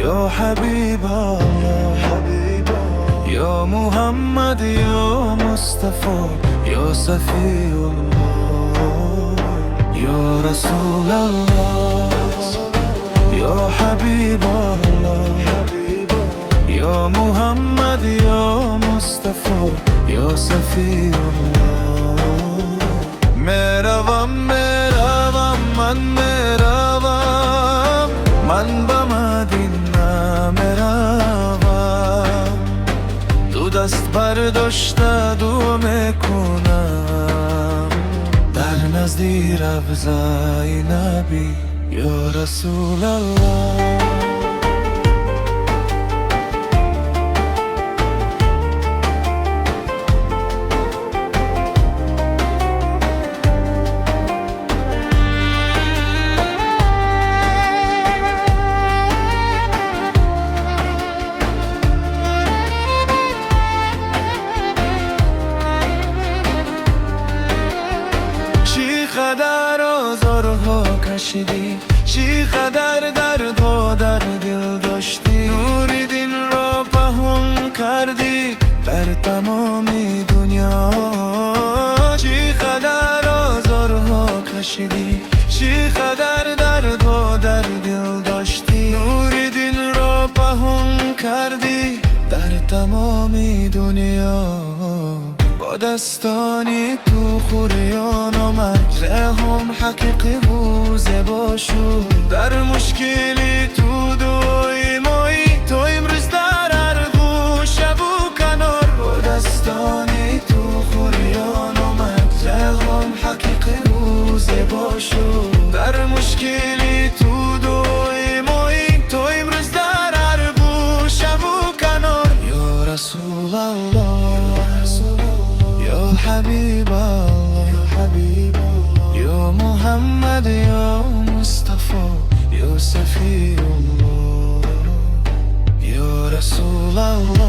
يا حبيب الله يا محمد يا مصطفى يا صفي الله يا رسول الله يا حبيب الله يا محمد يا مصطفى يا صفي الله مهربان مهربان من به مدینه میروم دو دست برداشته دو میکنم در نزدی روضه نبی یا رسول الله قدر آزارها کشیدی چی قدر دردها در دل داشتی نور دین را پهن کردی در تمام دنیا چی قدر آزارها کشیدی چی قدر دردها در دل داشتی نور دین را پهن کردی در تمام دنیا با دستانی تو خوریان آمد رهم حقیقی و زیبا شد در مشکلی تو دوی مایی تو امروز در هر گوشه و کنار با دستانی تو خوریان آمد رهم حقیقی و زیبا شد در مشکلی تو دوی مایی تو امروز در هر گوشه و کنار یا رسول الله يا حبيب الله يا محمد يا مصطفى يا صفي الله يا رسول الله